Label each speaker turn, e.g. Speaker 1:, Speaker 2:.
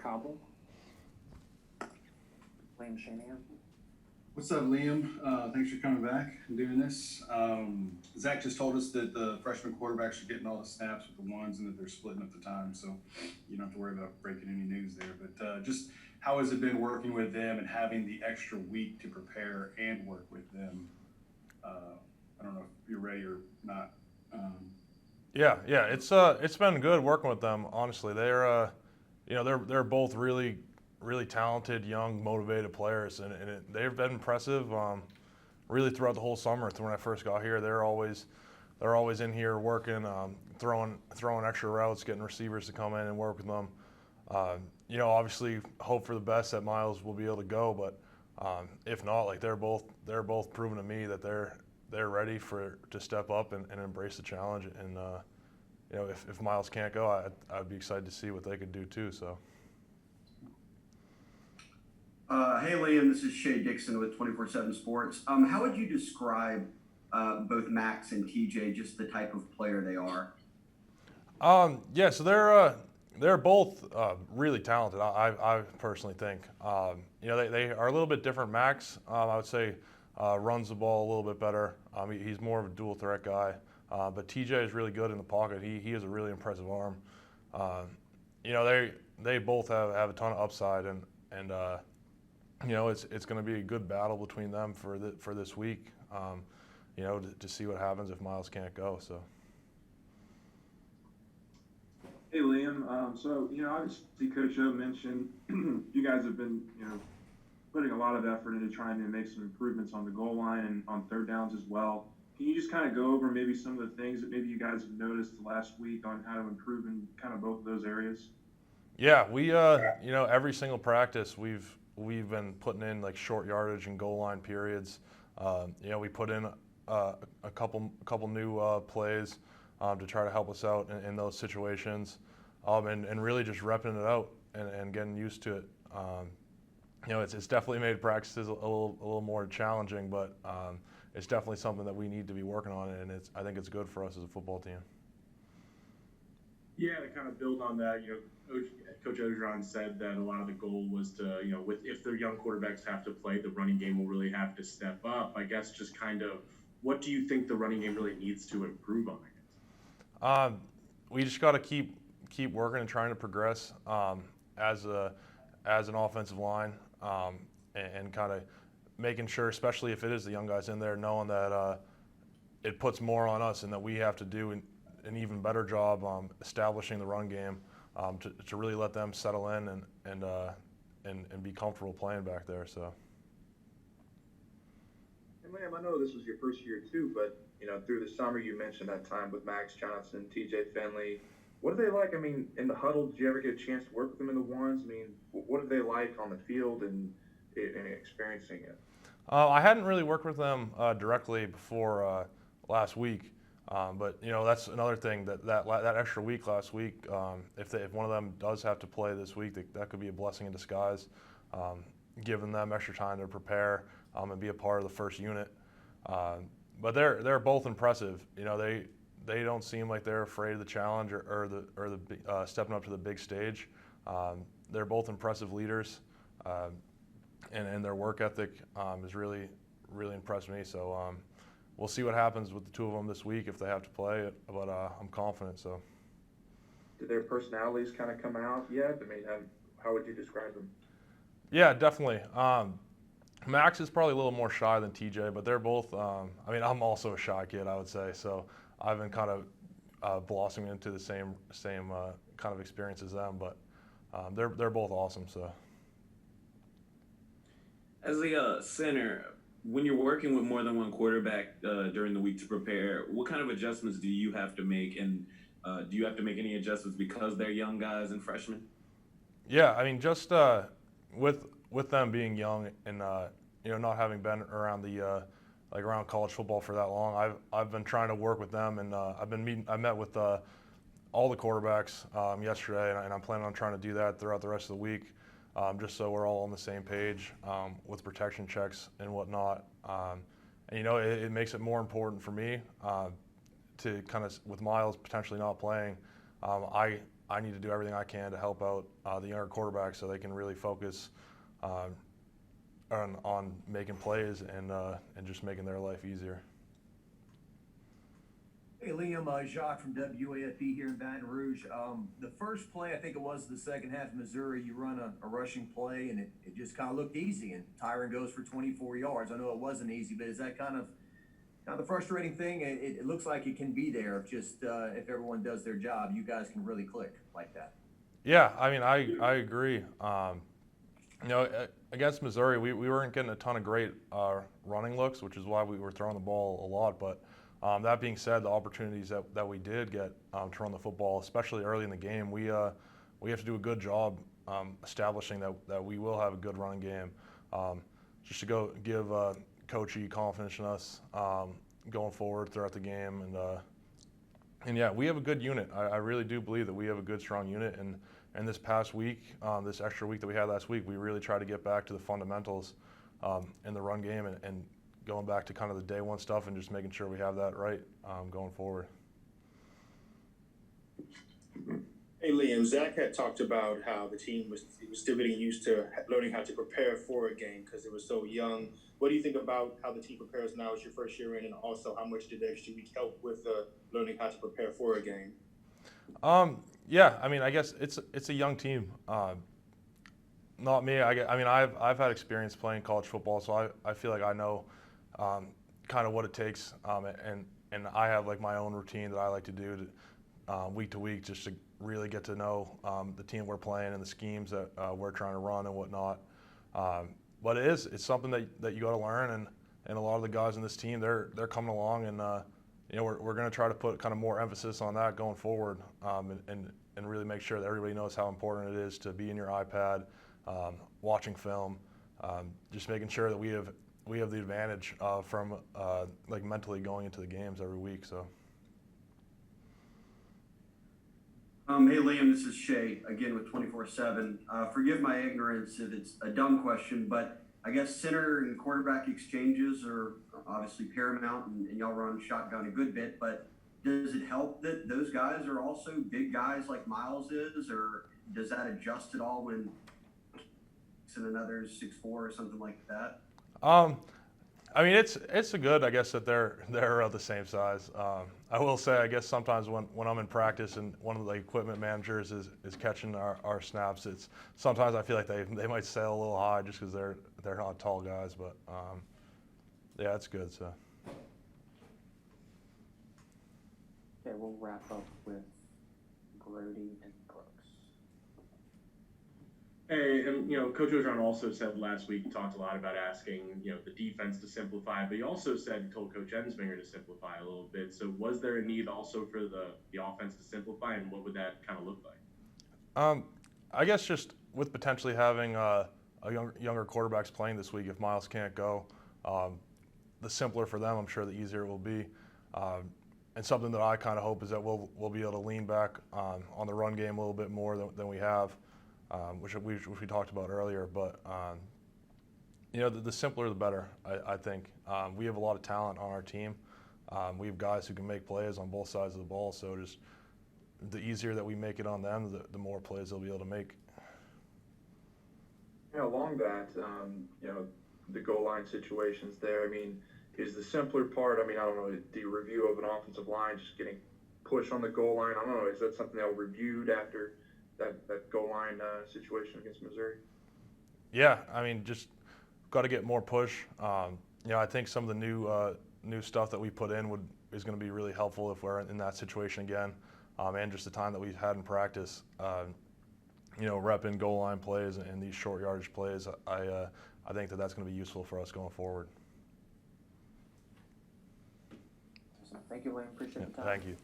Speaker 1: Cobble. Liam Shanahan.
Speaker 2: What's up, Liam? Thanks for coming back and doing this. Zach just told us that the freshman quarterbacks are getting all the snaps with the ones and that they're splitting up the time, so you don't have to worry about breaking any news there. But just how has it been working with them and having the extra week to prepare and work with them? I don't know if you're ready or not. Um,
Speaker 3: Yeah, it's been good working with them. Honestly, they're both really talented, young, motivated players, and they've been impressive. Really throughout the whole summer. When I first got here, they're always in here working, throwing extra routes, getting receivers to come in and work with them. Obviously, hope for the best that Miles will be able to go, but if not, like they're both proving to me that they're ready to step up and embrace the challenge. And if Miles can't go, I'd be excited to see what they could do too. So.
Speaker 4: Hey Liam, this is Shay Dixon with 24/7 Sports. How would you describe both Max and TJ, just the type of player they are?
Speaker 3: Yeah, so they're both really talented. I personally think. They are a little bit different. Max, I would say, runs the ball a little bit better. He's more of a dual threat guy. But TJ is really good in the pocket. He has a really impressive arm. Uh, they both have a ton of upside, and it's going to be a good battle between them for this week. To see what happens if Miles can't go. So.
Speaker 5: Hey Liam, obviously Coach O mentioned you guys have been, putting a lot of effort into trying to make some improvements on the goal line and on third downs as well. Can you just kind of go over maybe some of the things that maybe you guys have noticed last week on how to improve in kind of both of those areas?
Speaker 3: Yeah, we every single practice we've been putting in like short yardage and goal line periods. We put in a couple new plays to try to help us out in those situations, and really just repping it out and getting used to it. It's definitely made practices a little more challenging, but it's definitely something that we need to be working on, and I think it's good for us as a football team.
Speaker 6: Yeah, to kind of build on that, Coach Ogeron said that a lot of the goal was to, if their young quarterbacks have to play, the running game will really have to step up. I guess just kind of, what do you think the running game really needs to improve on it?
Speaker 3: We just got to keep working and trying to progress as an offensive line, and kind of making sure, especially if it is the young guys in there, knowing that it puts more on us and that we have to do an even better job establishing the run game to really let them settle in and be comfortable playing back there. So.
Speaker 7: And Liam, I know this was your first year too, but through the summer you mentioned that time with Max Johnson, TJ Finley. What are they like? I mean, in the huddle, did you ever get a chance to work with them in the ones? I mean, what are they like on the field and experiencing it?
Speaker 3: I hadn't really worked with them directly before last week, but that's another thing that extra week last week. If one of them does have to play this week, that could be a blessing in disguise, giving them extra time to prepare and be a part of the first unit. But they're both impressive. They don't seem like they're afraid of the challenge or the stepping up to the big stage. They're both impressive leaders. And their work ethic has really impressed me. So we'll see what happens with the two of them this week if they have to play it, but I'm confident. So.
Speaker 7: Did their personalities kind of come out yet? I mean, how would you describe them?
Speaker 3: Yeah, definitely. Max is probably a little more shy than TJ, but they're both. I'm also a shy kid, I would say. So I've been kind of blossoming into the same kind of experience as them, but they're both awesome. So.
Speaker 8: As a center, when you're working with more than one quarterback during the week to prepare, what kind of adjustments do you have to make, and do you have to make any adjustments because they're young guys and freshmen?
Speaker 3: Yeah, I mean, just with them being young and not having been around around college football for that long, I've been trying to work with them, and I met with all the quarterbacks yesterday, and I'm planning on trying to do that throughout the rest of the week. Just so we're all on the same page with protection checks and whatnot. It makes it more important for me to kind of, with Miles potentially not playing, I I need to do everything I can to help out the younger quarterbacks so they can really focus on making plays and just making their life easier.
Speaker 1: Hey Liam, Jacques from WAFB here in Baton Rouge. The first play, I think it was the second half of Missouri, you run a rushing play and it just kind of looked easy, and Tyron goes for 24 yards. I know it wasn't easy, but is that kind of the frustrating thing? It looks like it can be there if if everyone does their job, you guys can really click like that.
Speaker 3: Yeah, I mean, I agree. Against Missouri, we weren't getting a ton of great running looks, which is why we were throwing the ball a lot. But that being said, the opportunities that we did get to run the football, especially early in the game, we have to do a good job establishing that we will have a good running game. Just to go give Coach E confidence in us going forward throughout the game, and yeah, we have a good unit. I really do believe that we have a good, strong unit. And this past week, this extra week that we had last week, we really tried to get back to the fundamentals in the run game and going back to kind of the day one stuff and just making sure we have that right going forward.
Speaker 9: Hey Liam, Zach had talked about how the team was still getting used to learning how to prepare for a game because it was so young. What do you think about how the team prepares now as your first year in, and also how much did the extra week help with learning how to prepare for a game?
Speaker 3: Yeah, I mean, I guess it's a young team. Not me. I mean, I've had experience playing college football, so I feel like I know kind of what it takes, and I have like my own routine that I like to do week to week just to really get to know the team we're playing and the schemes that we're trying to run and whatnot. But it's something that you got to learn, and a lot of the guys in this team they're coming along, and we're going to try to put kind of more emphasis on that going forward, and really make sure that everybody knows how important it is to be in your iPad, watching film, just making sure that we have the advantage from like mentally going into the games every week. So.
Speaker 4: Hey Liam, this is Shay again with 24/7. Forgive my ignorance if it's a dumb question, but I guess center and quarterback exchanges are obviously paramount, and y'all run shotgun a good bit. But does it help that those guys are also big guys like Miles is, or does that adjust at all when and another 6'4" or something like that?
Speaker 3: I mean, it's a good, I guess, that they're the same size. I will say, I guess sometimes when I'm in practice and one of the equipment managers is catching our snaps, sometimes I feel like they might sail a little high just because they're not tall guys. But yeah, it's good. So.
Speaker 10: Okay, we'll wrap up with Brody and Brooks.
Speaker 6: Hey, and Coach Orgeron also said last week, he talked a lot about asking the defense to simplify, but he also told Coach Ensminger to simplify a little bit. So was there a need also for the offense to simplify, and what would that kind of look like?
Speaker 3: I guess just with potentially having younger quarterbacks playing this week, if Miles can't go, the simpler for them, I'm sure the easier it will be. And something that I kind of hope is that we'll be able to lean back on the run game a little bit more than we have. Which we talked about earlier, but the simpler the better. I think we have a lot of talent on our team. We have guys who can make plays on both sides of the ball. So just the easier that we make it on them, the more plays they'll be able to make.
Speaker 7: Along that, the goal line situations there. I mean, is the simpler part? I mean, I don't know, the review of an offensive line just getting pushed on the goal line. I don't know. Is that something that reviewed after that goal line situation against Missouri?
Speaker 3: Yeah, I mean, just got to get more push. I think some of the new stuff that we put in is going to be really helpful if we're in that situation again, and just the time that we've had in practice. Repping goal line plays and these short yardage plays. I think that's going to be useful for us going forward.
Speaker 10: Thank you, Liam. Appreciate the time.
Speaker 3: Thank you.